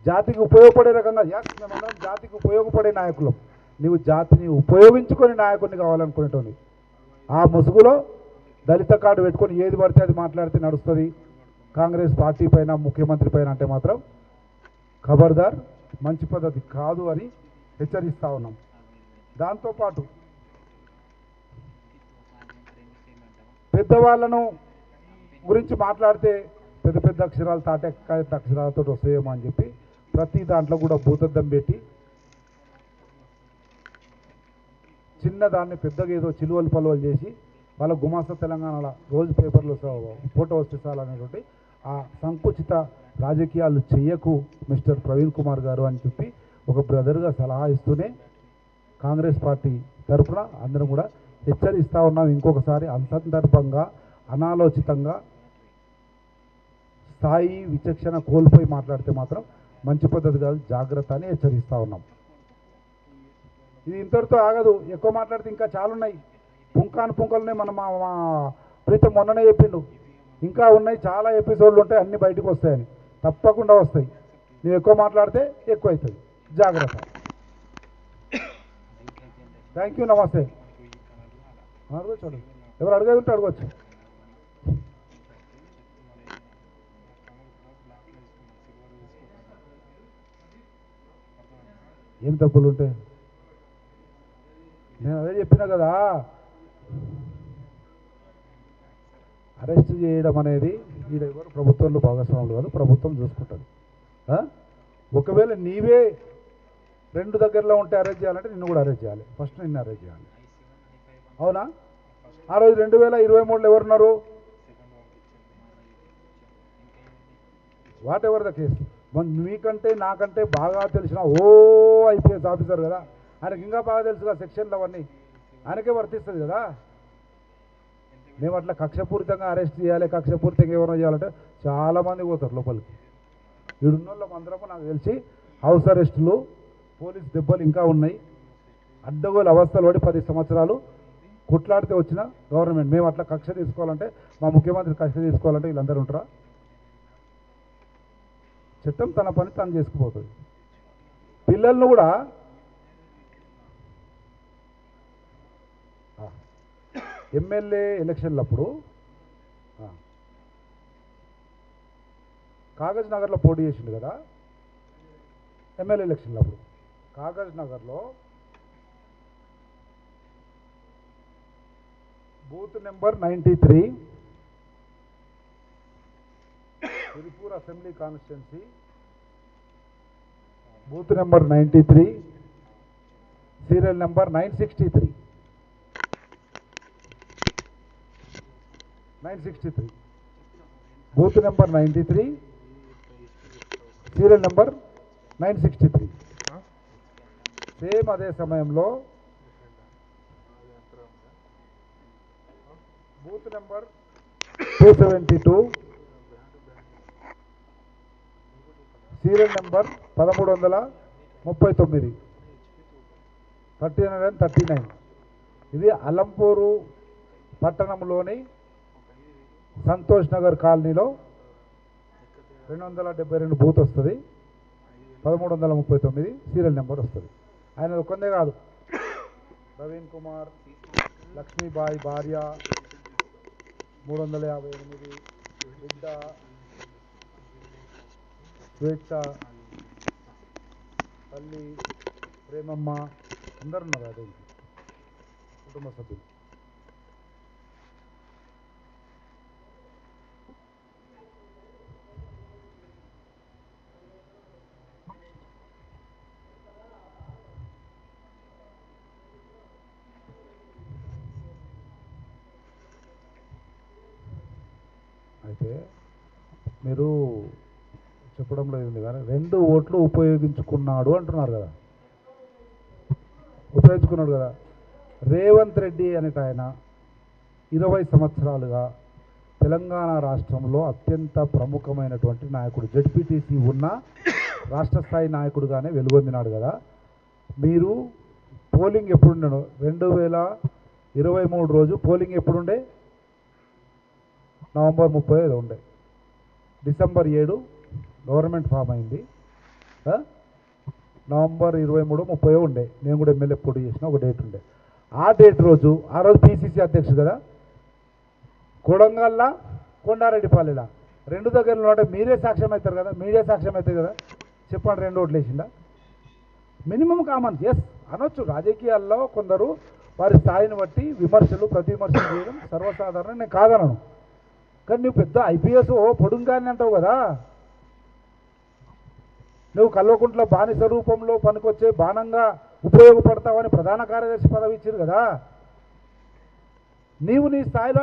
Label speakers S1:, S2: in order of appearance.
S1: జాతికి ఉపయోగపడే రకంగా మేమన్నా జాతికి ఉపయోగపడే నాయకులం. నీవు జాతిని ఉపయోగించుకొని నాయకుడిని కావాలనుకునేటోని ఆ ముసుగులో దళిత కార్డు పెట్టుకొని ఏది పడితే అది మాట్లాడితే నడుస్తుంది కాంగ్రెస్ పార్టీ పైన ముఖ్యమంత్రి పైన అంటే మాత్రం ఖబర్దార్, మంచి పద్ధతి కాదు అని హెచ్చరిస్తూ ఉన్నాం. దాంతోపాటు పెద్దవాళ్ళను గురించి మాట్లాడితే పెద్ద పెద్ద అక్షరాలు తాటెక్కాయ అక్షరాలతో వస్తాయేమో అని చెప్పి ప్రతి దాంట్లో కూడా భూతద్దం పెట్టి చిన్నదాన్ని పెద్దగా ఏదో చిలువలు పలువలు చేసి వాళ్ళ గుమాస్తా తెలంగాణలో రోజు పేపర్లో ఫోటో వస్తే చాలనేటువంటి ఆ సంకుచిత రాజకీయాలు చెయ్యకు మిస్టర్ ప్రవీణ్ కుమార్ గారు అని చెప్పి ఒక బ్రదర్గా సలహా ఇస్తూనే కాంగ్రెస్ పార్టీ తరఫున అందరం కూడా హెచ్చరిస్తూ ఉన్నాం. ఇంకొకసారి అసందర్భంగా అనాలోచితంగా స్థాయి విచక్షణ కోల్పోయి మాట్లాడితే మాత్రం మంచి పద్ధతి కాదు, జాగ్రత్త అని హెచ్చరిస్తూ ఉన్నాం. ఇది ఇంతటితో ఆగదు, ఎక్కువ మాట్లాడితే ఇంకా చాలా ఉన్నాయి. పుంకాలునే మనం మా ప్రీతం మొన్ననే చెప్పిండు, ఇంకా ఉన్నాయి చాలా ఎపిసోడ్లు ఉంటాయి, అన్నీ బయటకు వస్తాయని. తప్పకుండా వస్తాయి. నువ్వు ఎక్కువ మాట్లాడితే ఎక్కువ అవుతుంది, జాగ్రత్త. థ్యాంక్ యూ, నమస్తే. చూడండి, ఎవరు అడిగేది ఉంటే అడగవచ్చు. ఏం తప్పులు ఉంటాయి? నేను అదే చెప్పినా కదా, అరెస్ట్ చేయడం అనేది వీడెవరు ప్రభుత్వంలో భాగస్వాములు కాదు, ప్రభుత్వం చూసుకుంటుంది. ఒకవేళ నీవే రెండు దగ్గరలో ఉంటే అరెస్ట్ చేయాలంటే నిన్ను కూడా అరెస్ట్ చేయాలి, ఫస్ట్ నిన్ను అరెస్ట్ చేయాలి. అవునా? ఆ రోజు 2023లో ఎవరున్నారు? వాట్ ఎవర్ ద కేసు, మీకంటే నాకంటే బాగా తెలిసిన ఐపీఎస్ ఆఫీసర్ కదా, ఆయనకి ఇంకా బాగా తెలుసుగా సెక్షన్లు అవన్నీ, ఆయనకే వర్తిస్తుంది కదా. మేము అట్లా కక్షపూరితంగా అరెస్ట్ చేయాలి, కక్షపూరితంగా ఎవరైనా చేయాలంటే చాలామంది పోతారు లోపలికి. ఈడున్న వాళ్ళం అందరము నాకు తెలిసి హౌస్ అరెస్టులు, పోలీస్ దెబ్బలు ఇంకా ఉన్నాయి. అడ్డగోలు అవస్థలు పడి 10 సంవత్సరాలు కొట్లాడితే వచ్చిన గవర్నమెంట్. మేము అట్లా కక్ష తీసుకోవాలంటే, మా ముఖ్యమంత్రి కక్ష తీసుకోవాలంటే వీళ్ళందరూ ఉంటారా? చట్టం తన పని తను చేసుకుపోతుంది. పిల్లలను కూడా ఎమ్మెల్యే ఎలక్షన్లప్పుడు కాగజ్ నగర్లో పోటీ చేసిండు కదా, ఎమ్మెల్యే ఎలక్షన్లప్పుడు కాగజ్ నగర్లో booth number 93 Tirupur assembly constituency, booth number 93, serial number 963 booth number 93, serial number 963. Same అదే సమయంలో బూత్ నెంబర్ 272, సీరియల్ నెంబర్ 1339, 3939. ఇది అలంపూరు పట్టణంలోని సంతోష్ నగర్ కాలనీలో 272 బూత్ వస్తుంది, 1339 సీరియల్ నెంబర్ వస్తుంది. ఆయన ఒక్కందే కాదు, ప్రవీణ్ కుమార్, లక్ష్మీబాయి భార్య 358, బిడ్డ స్వేచ్ఛ, తల్లి ప్రేమమ్మ, అందరు ఉన్నారు అదే కుటుంబ సభ్యులు. అయితే మీరు చెప్పడంలో ఉంది కానీ 2 ఓట్లు ఉపయోగించుకున్నాడు అంటున్నారు కదా, ఉపయోగించుకున్నాడు కదా. రేవంత్ రెడ్డి అనేట ఆయన 20 సంవత్సరాలుగా తెలంగాణ రాష్ట్రంలో అత్యంత ప్రముఖమైనటువంటి నాయకుడు, జెడ్పీటీసీ ఉన్న రాష్ట్ర స్థాయి నాయకుడుగానే వెలుగొందినాడు కదా. మీరు పోలింగ్ ఎప్పుడుండను? 2023 రోజు పోలింగ్ ఎప్పుడుండే? నవంబర్ 30 ఏదో ఉండే. డిసెంబర్ 7 గవర్నమెంట్ ఫామ్ అయింది. ఆ? నవంబర్ 23, 30 ఉండే, నేను కూడా ఎమ్మెల్యే పోటీ చేసిన ఒక డేట్ ఉండే. ఆ డేట్ రోజు, ఆ రోజు పిసిసి అధ్యక్షుడు కదా, కొడంగల్లా కొండారెడ్డిపల్లిలా రెండు దగ్గరలో ఉంటే మీరే సాక్ష్యం అవుతారు కదా, మీడియా సాక్ష్యం అవుతుంది కదా, చెప్పండి 2 ఓట్లు వేసిందా? మినిమం కామన్ ఎస్ అనొచ్చు. రాజకీయాల్లో కొందరు వారి స్థాయిని బట్టి విమర్శలు ప్రతి విమర్శలు చేయడం సర్వసాధారణం, నేను కాదనను. కానీ నువ్వు పెద్ద ఐపీఎస్ పొడుంగాని అంటావు కదా, నువ్వు కల్వకుంట్ల బానిస రూపంలో పనికొచ్చే బాణంగా ఉపయోగపడతావని ప్రధాన కార్యదర్శి పదవి ఇచ్చారు కదా, నీవు నీ స్థాయిలో